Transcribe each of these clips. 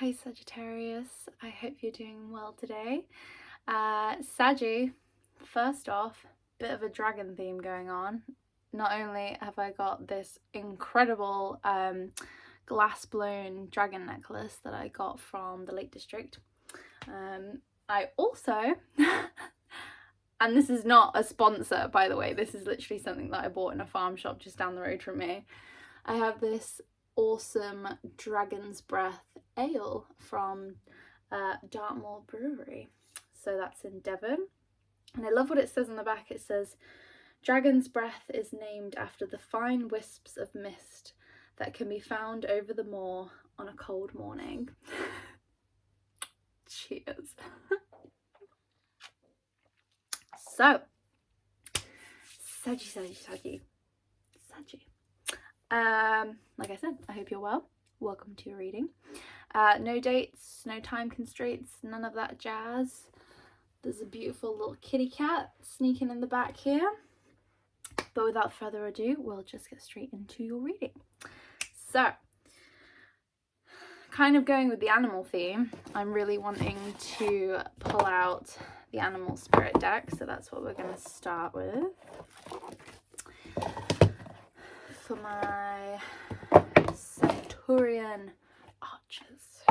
Hi Sagittarius, I hope you're doing well today. Saggy, first off, bit of a dragon theme going on. Not only have I got this incredible glass blown dragon necklace that I got from the Lake District, I also, and this is not a sponsor by the way, this is literally something that I bought in a farm shop just down the road from me. I have this awesome Dragon's Breath ale from Dartmoor Brewery. So that's in Devon. And I love what it says on the back. It says, Dragon's Breath is named after the fine wisps of mist that can be found over the moor on a cold morning. Cheers. So, Saggy. Like I said, I hope you're well. Welcome to your reading. No dates, no time constraints, none of that jazz. There's a beautiful little kitty cat sneaking in the back here. But without further ado, we'll just get straight into your reading. So, kind of going with the animal theme, I'm really wanting to pull out the animal spirit deck. So that's what we're going to start with. For my Centurion archers,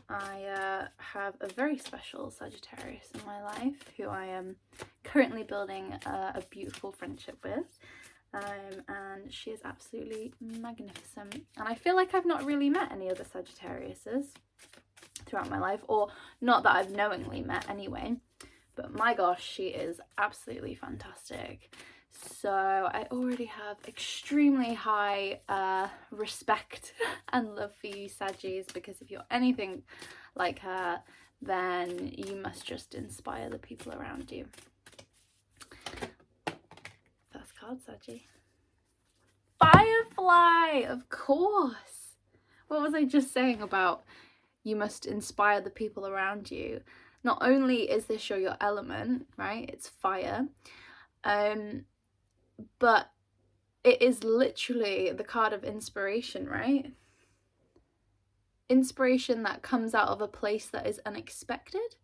I have a very special Sagittarius in my life who I am currently building a beautiful friendship with, and she is absolutely magnificent. And I feel like I've not really met any other Sagittariuses throughout my life, or not that I've knowingly met anyway. But my gosh, she is absolutely fantastic. So I already have extremely high respect and love for you, Saggies, because if you're anything like her, then you must just inspire the people around you. First card, Saggy. Firefly, of course. What was I just saying about you must inspire the people around you? Not only is this your element, right? It's fire. But it is literally the card of inspiration, right? Inspiration that comes out of a place that is unexpected.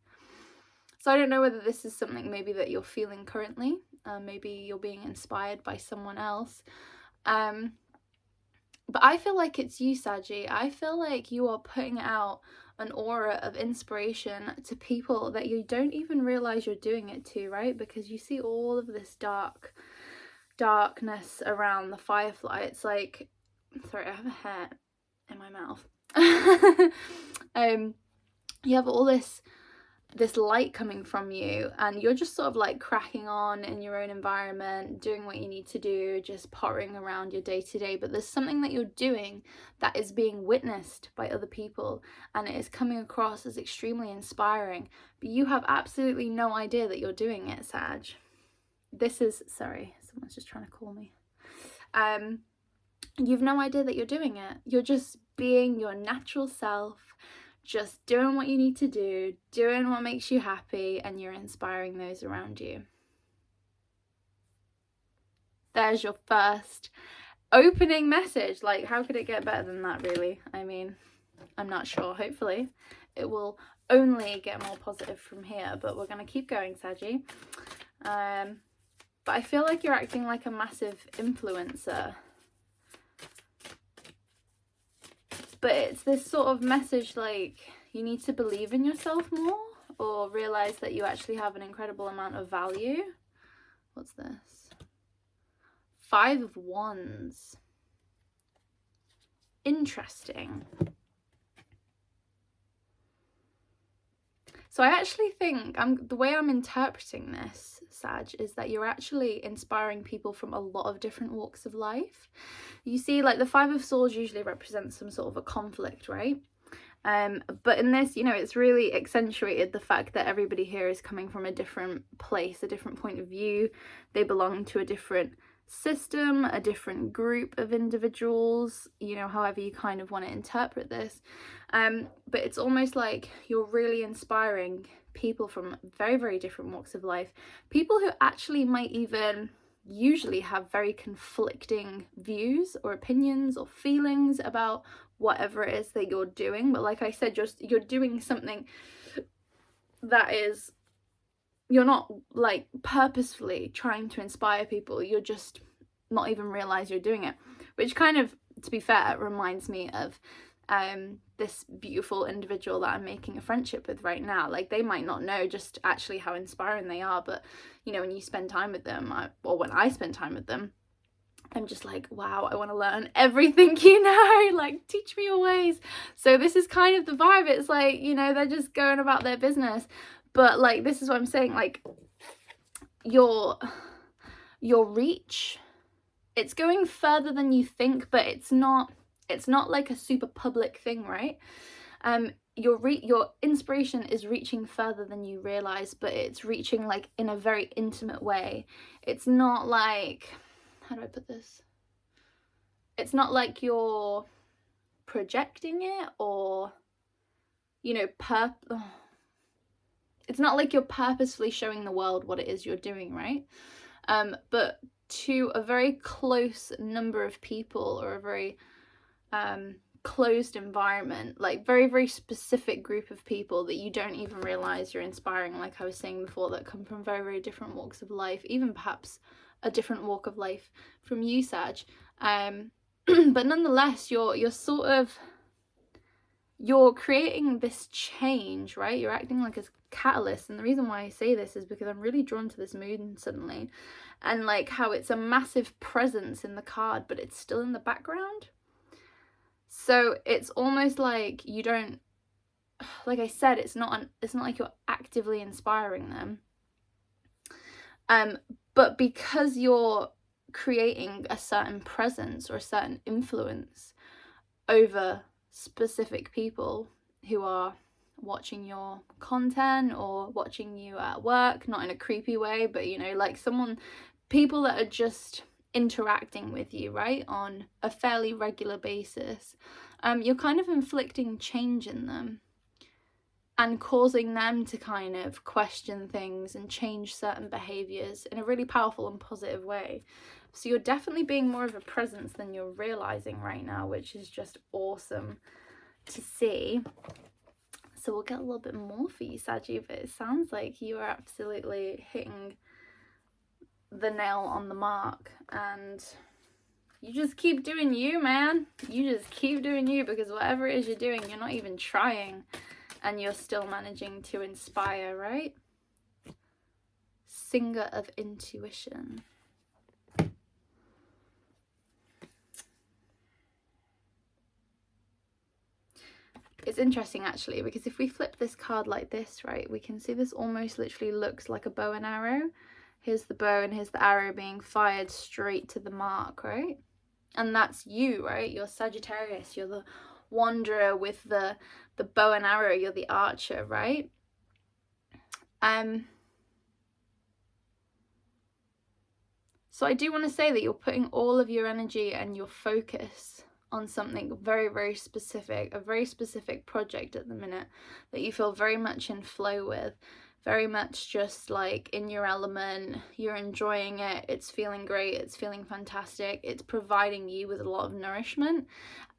So I don't know whether this is something maybe that you're feeling currently. Maybe you're being inspired by someone else. But I feel like it's you, Saggy. I feel like you are putting out an aura of inspiration to people that you don't even realize you're doing it to, right? Because you see all of this darkness around the firefly. It's like, sorry, I have a hair in my mouth. You have all this light coming from you, and you're just sort of like cracking on in your own environment, doing what you need to do, just pottering around your day-to-day. But there's something that you're doing that is being witnessed by other people, and it is coming across as extremely inspiring, but you have absolutely no idea that you're doing it, Sag. This is, sorry, someone's just trying to call me. You've no idea that you're doing it. You're just being your natural self, just doing what you need to do, doing what makes you happy, and you're inspiring those around you. There's your first opening message. Like, how could it get better than that, really? I mean, I'm not sure. Hopefully it will only get more positive from here, but we're going to keep going, Saggy. But I feel like you're acting like a massive influencer. But it's this sort of message like you need to believe in yourself more, or realize that you actually have an incredible amount of value. What's this? 5 of Wands. Interesting. So I actually think the way I'm interpreting this, Sag, is that you're actually inspiring people from a lot of different walks of life. You see, like the 5 of Swords usually represents some sort of a conflict, right? But in this, you know, it's really accentuated the fact that everybody here is coming from a different place, a different point of view. They belong to a different system, a different group of individuals, you know, however you kind of want to interpret this. But it's almost like you're really inspiring people from very, very different walks of life. People who actually might even usually have very conflicting views or opinions or feelings about whatever it is that you're doing. But like I said, you're doing something that is, you're not like purposefully trying to inspire people, you're just not even realize you're doing it, which kind of, to be fair, reminds me of this beautiful individual that I'm making a friendship with right now. Like, they might not know just actually how inspiring they are, but you know, when you spend time with them, or when I spend time with them, I'm just like, wow, I want to learn everything you know, like, teach me your ways. So this is kind of the vibe. It's like, you know, they're just going about their business, but like, this is what I'm saying, like, your reach, it's going further than you think, but it's not like a super public thing, right? Your inspiration is reaching further than you realize, but it's reaching like in a very intimate way. It's not like, how do I put this? It's not like you're projecting it, or, you know, it's not like you're purposefully showing the world what it is you're doing, right? But to a very close number of people, or a very closed environment, like very, very specific group of people that you don't even realize you're inspiring, like I was saying before, that come from very, very different walks of life, even perhaps a different walk of life from you, Sag. But nonetheless, you're creating this change, right? You're acting like a catalyst. And the reason why I say this is because I'm really drawn to this moon suddenly, and like how it's a massive presence in the card, but it's still in the background. So it's almost like you don't, like I said, it's not like you're actively inspiring them. But because you're creating a certain presence or a certain influence over specific people who are watching your content or watching you at work, not in a creepy way, but you know, like people that are just interacting with you, right, on a fairly regular basis, you're kind of inflicting change in them and causing them to kind of question things and change certain behaviors in a really powerful and positive way. So you're definitely being more of a presence than you're realizing right now, which is just awesome to see. So we'll get a little bit more for you, Saggy, but it sounds like you are absolutely hitting the nail on the mark, and you just keep doing you, man. You just keep doing you, because whatever it is you're doing, you're not even trying, and you're still managing to inspire, right? Singer of intuition. It's interesting actually, because if we flip this card like this, right, we can see this almost literally looks like a bow and arrow. Here's the bow and here's the arrow being fired straight to the mark, right? And that's you, right? You're Sagittarius. You're the wanderer with the bow and arrow. You're the archer, right? So I do want to say that you're putting all of your energy and your focus on something very, very specific, a very specific project at the minute that you feel very much in flow with, very much just like in your element. You're enjoying it, it's feeling great, it's feeling fantastic, it's providing you with a lot of nourishment.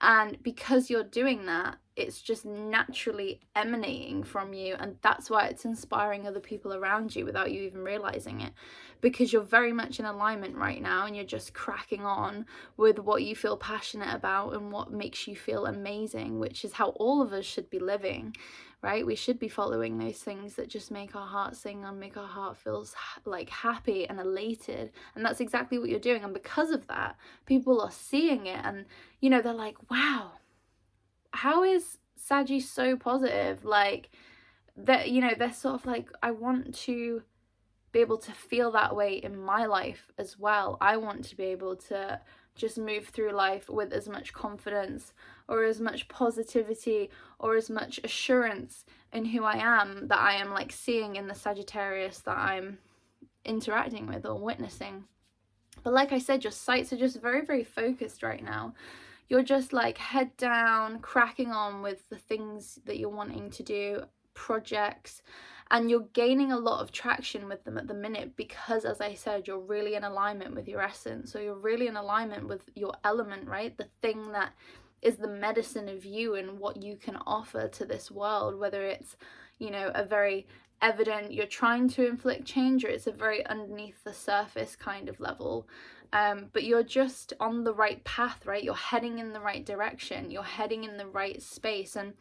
And because you're doing that, it's just naturally emanating from you, and that's why it's inspiring other people around you without you even realizing it, because you're very much in alignment right now, and you're just cracking on with what you feel passionate about and what makes you feel amazing, which is how all of us should be living, right? We should be following those things that just make our heart sing and make our heart feel like happy and elated, and that's exactly what you're doing. And because of that, people are seeing it, and you know, they're like, wow, how is Saggy so positive? Like, that, you know, they're sort of like, I want to be able to feel that way in my life as well. I want to be able to just move through life with as much confidence or as much positivity or as much assurance in who I am that I am like seeing in the Sagittarius that I'm interacting with or witnessing. But like I said, your sights are just very, very focused right now. You're just like head down, cracking on with the things that you're wanting to do, projects, And you're gaining a lot of traction with them at the minute because, as I said, you're really in alignment with your essence. So you're really in alignment with your element, right? The thing that is the medicine of you and what you can offer to this world, whether it's, you know, a very evident you're trying to inflict change, or it's a very underneath the surface kind of level. But you're just on the right path, right? You're heading in the right direction. You're heading in the right space. And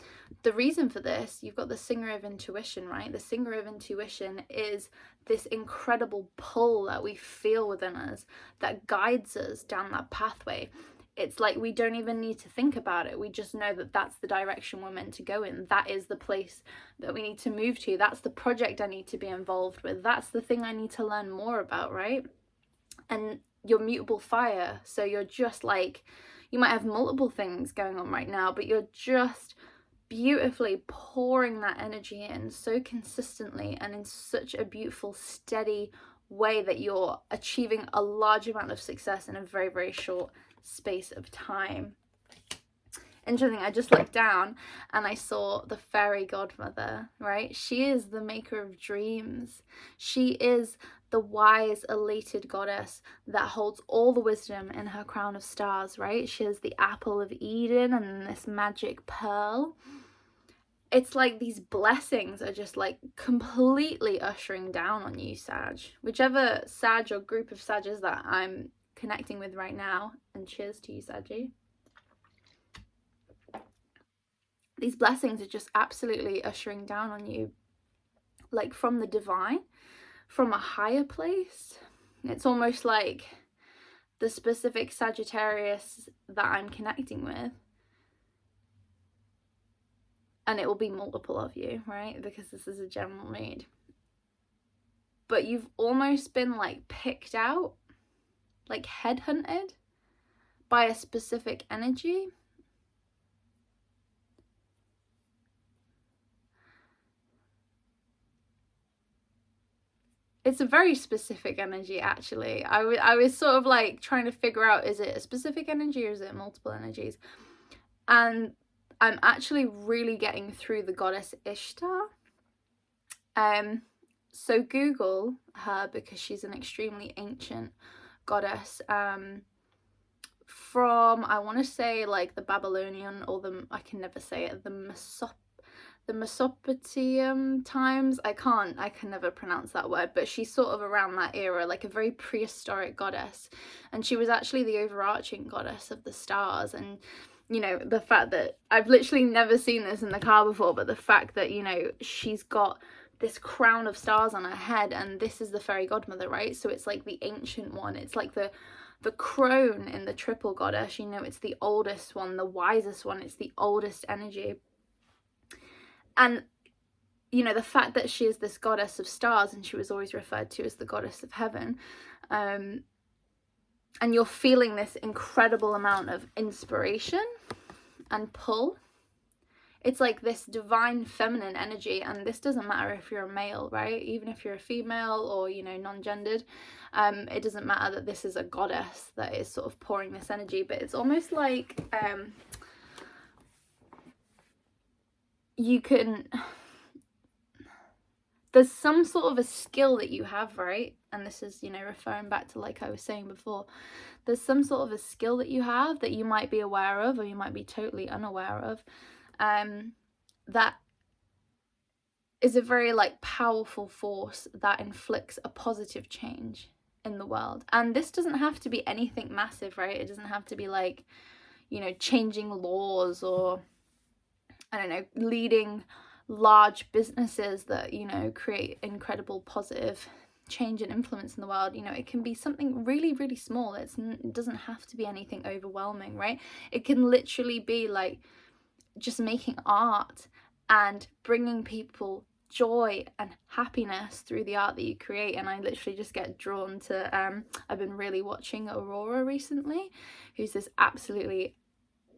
the reason for this, you've got the singer of intuition, right? The singer of intuition is this incredible pull that we feel within us that guides us down that pathway. It's like we don't even need to think about it. We just know that that's the direction we're meant to go in. That is the place that we need to move to. That's the project I need to be involved with. That's the thing I need to learn more about, right? And you're mutable fire, so you're just like, you might have multiple things going on right now, but you're just beautifully pouring that energy in so consistently and in such a beautiful, steady way that you're achieving a large amount of success in a very, very short space of time. Interesting, I just looked down and I saw the fairy godmother, right? She is the maker of dreams. She is the wise, elated goddess that holds all the wisdom in her crown of stars, right? She is the apple of Eden and this magic pearl. It's like these blessings are just like completely ushering down on you, Sag. Whichever Sag or group of Sages that I'm connecting with right now, and cheers to you, Saggy. These blessings are just absolutely ushering down on you, like from the divine, from a higher place. It's almost like the specific Sagittarius that I'm connecting with, and it will be multiple of you, right? Because this is a general read. But you've almost been like picked out, like headhunted by a specific energy. It's a very specific energy, actually. I was sort of like trying to figure out, is it a specific energy or is it multiple energies? And I'm actually really getting through the goddess Ishtar. So Google her because she's an extremely ancient goddess. From, I want to say, like the Babylonian, or the, I can never say it, the Mesopotamian times. I can never pronounce that word, but she's sort of around that era, like a very prehistoric goddess. And she was actually the overarching goddess of the stars. And, you know, the fact that I've literally never seen this in the car before, but the fact that, you know, she's got this crown of stars on her head, and this is the fairy godmother, right? So it's like the ancient one. It's like the crone in the triple goddess, you know, it's the oldest one, the wisest one, it's the oldest energy. And, you know, the fact that she is this goddess of stars, and she was always referred to as the goddess of heaven, and you're feeling this incredible amount of inspiration and pull. It's like this divine feminine energy, and this doesn't matter if you're a male, right? Even if you're a female or, you know, non-gendered, it doesn't matter that this is a goddess that is sort of pouring this energy. But it's almost like you can, there's some sort of a skill that you have, right? And this is, you know, referring back to, like I was saying before, there's some sort of a skill that you have that you might be aware of, or you might be totally unaware of, that is a very like powerful force that inflicts a positive change in the world. And this doesn't have to be anything massive, right? It doesn't have to be like, you know, changing laws, or I don't know, leading large businesses that, you know, create incredible positive change and influence in the world. You know, it can be something really, really small. It doesn't have to be anything overwhelming, right? It can literally be like just making art and bringing people joy and happiness through the art that you create. And I literally just get drawn to I've been really watching Aurora recently, who's this absolutely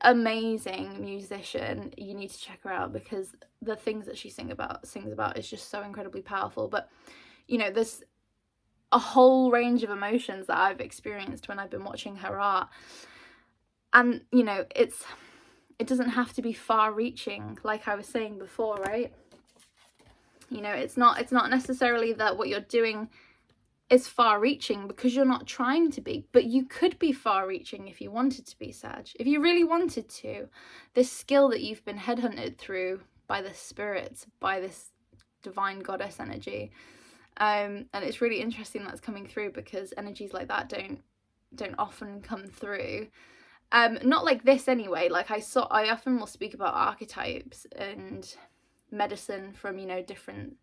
amazing musician. You need to check her out because the things that she sings about is just so incredibly powerful. But, you know, there's a whole range of emotions that I've experienced when I've been watching her art. And, you know, it doesn't have to be far reaching, like I was saying before, right? You know, it's not necessarily that what you're doing is far-reaching, because you're not trying to be, but you could be far-reaching if you wanted to be, Sag. If you really wanted to, this skill that you've been headhunted through by the spirits, by this divine goddess energy, and it's really interesting that's coming through, because energies like that don't often come through. Not like this anyway. Like I often will speak about archetypes and medicine from, you know, different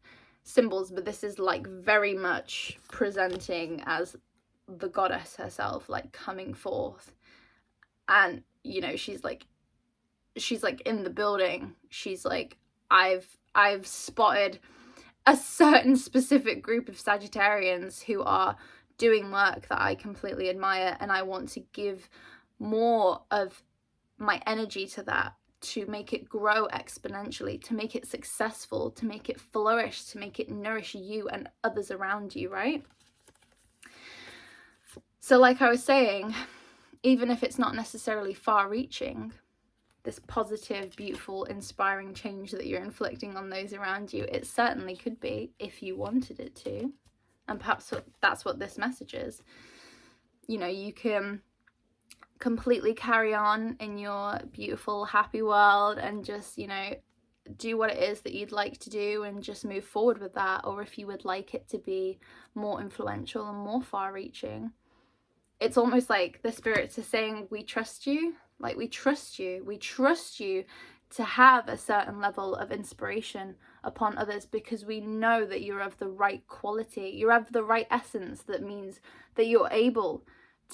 symbols, but this is like very much presenting as the goddess herself, like coming forth. And you know, she's like in the building. She's like, I've spotted a certain specific group of Sagittarians who are doing work that I completely admire, and I want to give more of my energy to that, to make it grow exponentially, to make it successful, to make it flourish, to make it nourish you and others around you, right? So like I was saying, even if it's not necessarily far-reaching, this positive, beautiful, inspiring change that you're inflicting on those around you, it certainly could be if you wanted it to. And perhaps that's what this message is. You know, you can completely carry on in your beautiful, happy world and just, you know, do what it is that you'd like to do and just move forward with that. Or if you would like it to be more influential and more far-reaching, it's almost like the spirits are saying, we trust you. Like, we trust you. We trust you to have a certain level of inspiration upon others, because we know that you're of the right quality. You're of the right essence. That means that you're able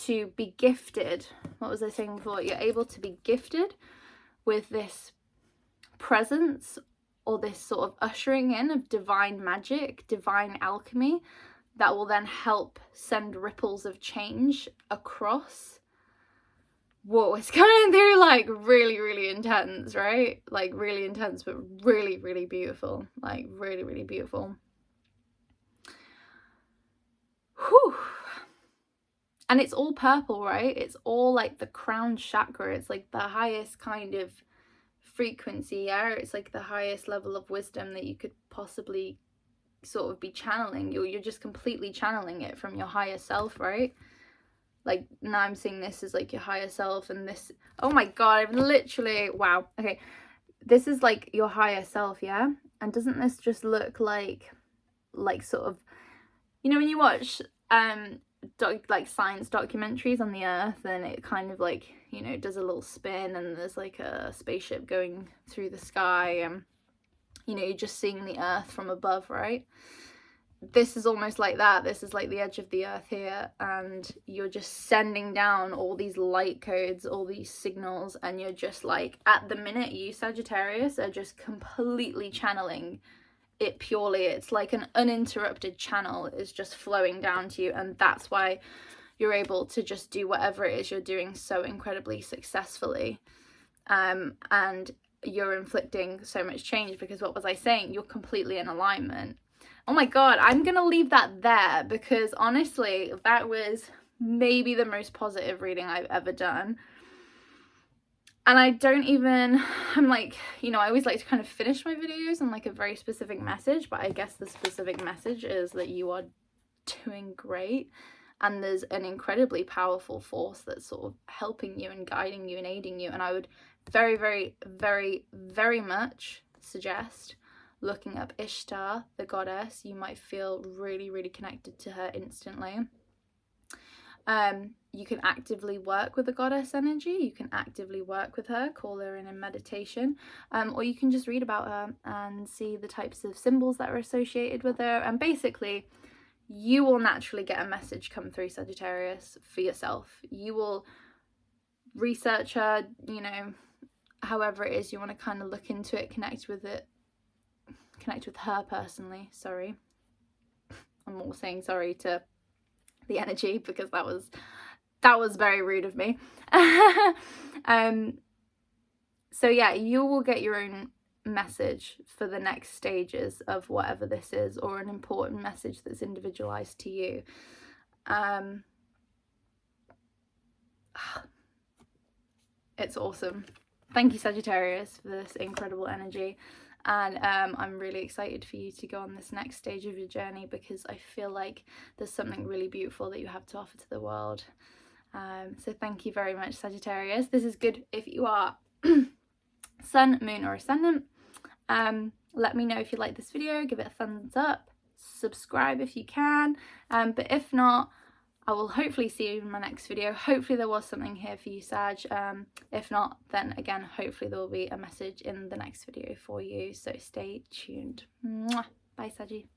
to be gifted. What was I saying before? You're able to be gifted with this presence, or this sort of ushering in of divine magic, divine alchemy, that will then help send ripples of change across. Whoa, it's coming through like really, really intense, right? Like really intense, but really, really beautiful. Like really, really beautiful. Whew. And it's all purple, right? It's all like the crown chakra. It's like the highest kind of frequency, yeah? It's like the highest level of wisdom that you could possibly sort of be channeling. You're just completely channeling it from your higher self, right? Like now I'm seeing this as like your higher self, and this, oh my god, I've literally, wow, okay, this is like your higher self, yeah? And doesn't this just look like sort of, you know, when you watch like science documentaries on the earth, and it kind of like, you know, does a little spin and there's like a spaceship going through the sky, and you know, you're just seeing the earth from above, right? This is almost like that. This is like the edge of the earth here, and you're just sending down all these light codes, all these signals, and you're just like, at the minute, you Sagittarius are just completely channeling it purely. It's like an uninterrupted channel is just flowing down to you, and that's why you're able to just do whatever it is you're doing so incredibly successfully, and you're inflicting so much change, because what was I saying? You're completely in alignment. Oh my god, I'm gonna leave that there, because honestly, that was maybe the most positive reading I've ever done. And I don't even, I'm like, you know, I always like to kind of finish my videos on like a very specific message, but I guess the specific message is that you are doing great, and there's an incredibly powerful force that's sort of helping you and guiding you and aiding you. And I would very, very, very, very much suggest looking up Ishtar, the goddess. You might feel really, really connected to her instantly. You can actively work with the goddess energy. You can actively work with her, call her in meditation, or you can just read about her and see the types of symbols that are associated with her. And basically, you will naturally get a message come through, Sagittarius, for yourself. You will research her, you know, however it is you want to kind of look into it, connect with her personally. Sorry, I'm all saying sorry to the energy, because that was very rude of me. So yeah, you will get your own message for the next stages of whatever this is, or an important message that's individualized to you. It's awesome. Thank you, Sagittarius, for this incredible energy. and I'm really excited for you to go on this next stage of your journey, because I feel like there's something really beautiful that you have to offer to the world. So thank you very much, Sagittarius. This is good if you are Sun, Moon or Ascendant. Let me know if you like this video, give it a thumbs up, subscribe if you can, but if not, I will hopefully see you in my next video. Hopefully there was something here for you, Sag. If not, then again, hopefully there will be a message in the next video for you, so stay tuned. Mwah. Bye, Saggy.